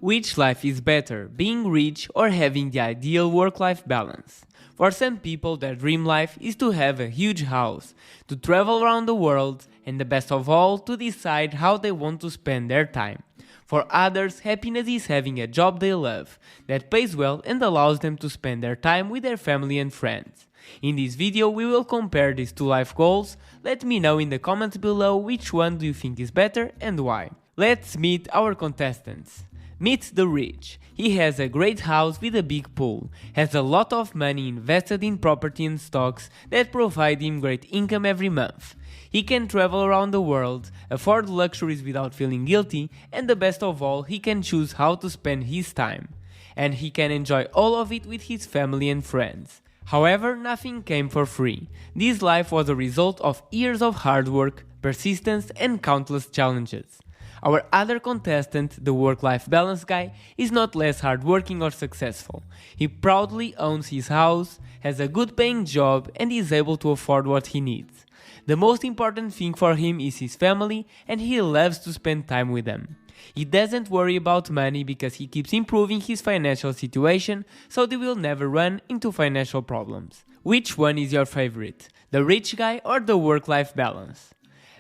Which life is better, being rich or having the ideal work-life balance? For some people, their dream life is to have a huge house, to travel around the world, and the best of all, to decide how they want to spend their time. For others, happiness is having a job they love, that pays well and allows them to spend their time with their family and friends. In this video, we will compare these two life goals. Let me know in the comments below which one do you think is better and why. Let's meet our contestants. Meet the rich. He has a great house with a big pool, has a lot of money invested in property and stocks that provide him great income every month. He can travel around the world, afford luxuries without feeling guilty, and the best of all, he can choose how to spend his time. And he can enjoy all of it with his family and friends. However, nothing came for free. This life was a result of years of hard work, persistence, and countless challenges. Our other contestant, the work-life balance guy, is not less hardworking or successful. He proudly owns his house, has a good paying job, and is able to afford what he needs. The most important thing for him is his family, and he loves to spend time with them. He doesn't worry about money because he keeps improving his financial situation, so they will never run into financial problems. Which one is your favorite, the rich guy or the work-life balance?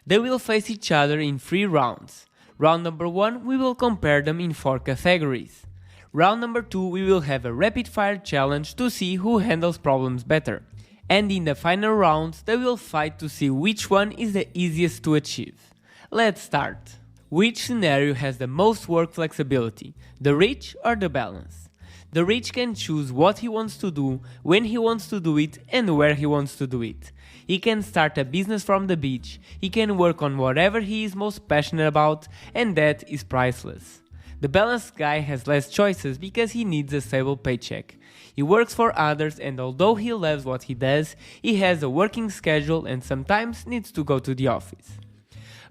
They will face each other in 3 rounds. Round number 1, we will compare them in 4 categories. Round number 2, we will have a rapid-fire challenge to see who handles problems better. And in the final round, they will fight to see which one is the easiest to achieve. Let's start. Which scenario has the most work flexibility, the rich or the balance? The rich can choose what he wants to do, when he wants to do it, and where he wants to do it. He can start a business from the beach, he can work on whatever he is most passionate about, and that is priceless. The balanced guy has less choices because he needs a stable paycheck. He works for others, and although he loves what he does, he has a working schedule and sometimes needs to go to the office.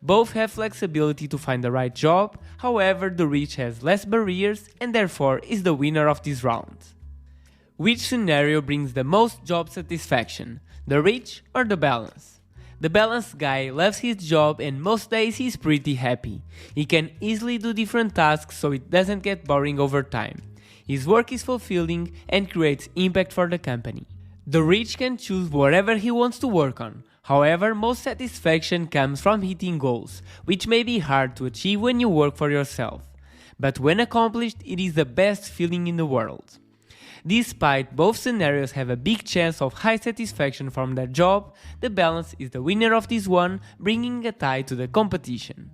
Both have flexibility to find the right job, however the rich has less barriers and therefore is the winner of this round. Which scenario brings the most job satisfaction, the rich or the balance? The balanced guy loves his job and most days he's pretty happy. He can easily do different tasks so it doesn't get boring over time. His work is fulfilling and creates impact for the company. The rich can choose whatever he wants to work on. However, most satisfaction comes from hitting goals, which may be hard to achieve when you work for yourself. But when accomplished, it is the best feeling in the world. Despite both scenarios have a big chance of high satisfaction from their job, the balance is the winner of this one, bringing a tie to the competition.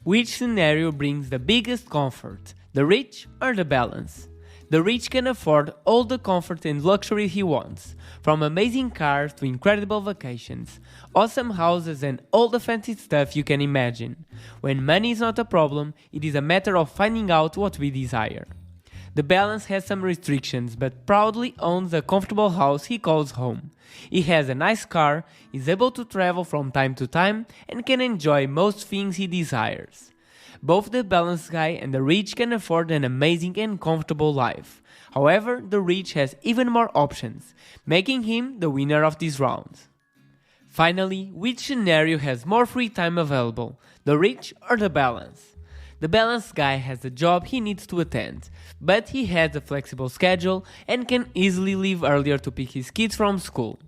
Which scenario brings the biggest comfort, the rich or the balance? The rich can afford all the comfort and luxury he wants, from amazing cars to incredible vacations, awesome houses and all the fancy stuff you can imagine. When money is not a problem, it is a matter of finding out what we desire. The balance has some restrictions, but proudly owns a comfortable house he calls home. He has a nice car, is able to travel from time to time, and can enjoy most things he desires. Both the balanced guy and the rich can afford an amazing and comfortable life. However, the rich has even more options, making him the winner of this round. Finally, which scenario has more free time available, the rich or the balance? The balanced guy has a job he needs to attend, but he has a flexible schedule and can easily leave earlier to pick his kids from school.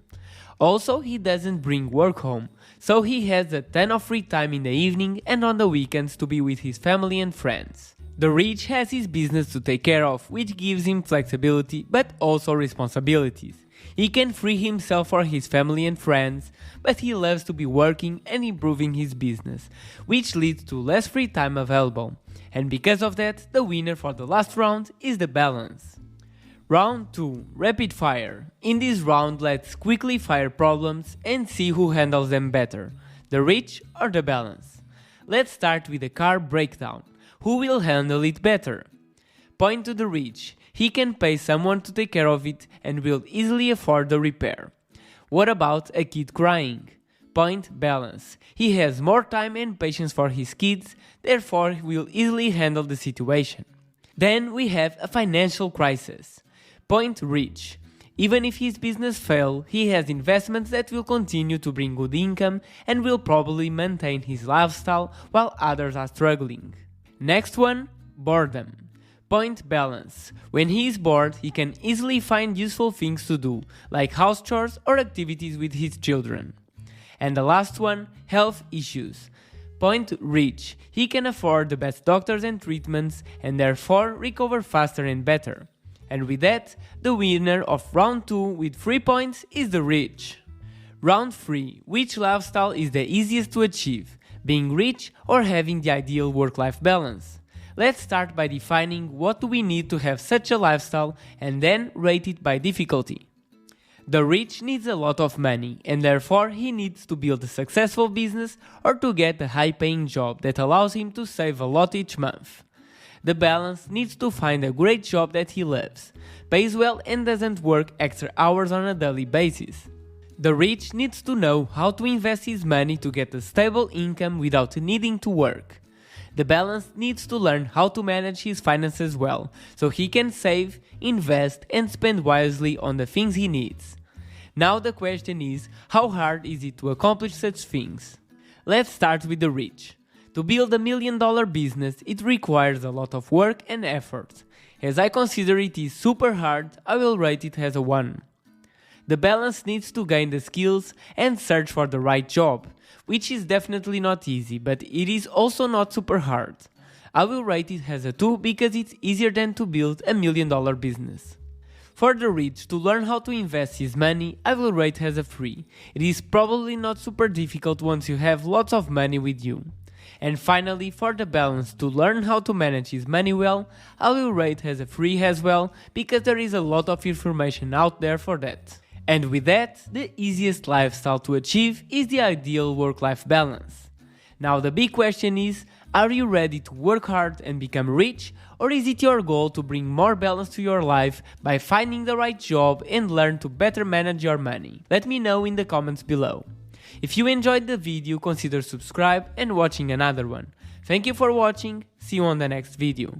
Also, he doesn't bring work home, so he has a ton of free time in the evening and on the weekends to be with his family and friends. The rich has his business to take care of, which gives him flexibility but also responsibilities. He can free himself for his family and friends, but he loves to be working and improving his business, which leads to less free time available. And because of that, the winner for the last round is the balance. Round 2. Rapid Fire. In this round, let's quickly fire problems and see who handles them better, the rich or the balance. Let's start with the car breakdown. Who will handle it better? Point to the rich. He can pay someone to take care of it and will easily afford the repair. What about a kid crying? Point balance. He has more time and patience for his kids, therefore he will easily handle the situation. Then we have a financial crisis. Point rich. Even if his business fails, he has investments that will continue to bring good income and will probably maintain his lifestyle while others are struggling. Next one, boredom. Point balance. When he is bored, he can easily find useful things to do, like house chores or activities with his children. And the last one, health issues. Point rich. He can afford the best doctors and treatments and therefore recover faster and better. And with that, the winner of round 2 with 3 points is the rich. Round 3. Which lifestyle is the easiest to achieve? Being rich or having the ideal work-life balance? Let's start by defining what do we need to have such a lifestyle and then rate it by difficulty. The rich needs a lot of money and therefore he needs to build a successful business or to get a high-paying job that allows him to save a lot each month. The balance needs to find a great job that he loves, pays well and doesn't work extra hours on a daily basis. The rich needs to know how to invest his money to get a stable income without needing to work. The balance needs to learn how to manage his finances well, so he can save, invest and spend wisely on the things he needs. Now the question is, how hard is it to accomplish such things? Let's start with the rich. To build $1 million business, it requires a lot of work and effort. As I consider it is super hard, I will rate it as a 1. The balance needs to gain the skills and search for the right job, which is definitely not easy, but it is also not super hard. I will rate it as a 2 because it's easier than to build $1 million business. For the rich to learn how to invest his money, I will rate as a 3. It is probably not super difficult once you have lots of money with you. And finally, for the balance to learn how to manage his money well, I will rate as a 3 as well, because there is a lot of information out there for that. And with that, the easiest lifestyle to achieve is the ideal work-life balance. Now the big question is, are you ready to work hard and become rich, or is it your goal to bring more balance to your life by finding the right job and learn to better manage your money? Let me know in the comments below. If you enjoyed the video, consider subscribe and watching another one. Thank you for watching, see you on the next video.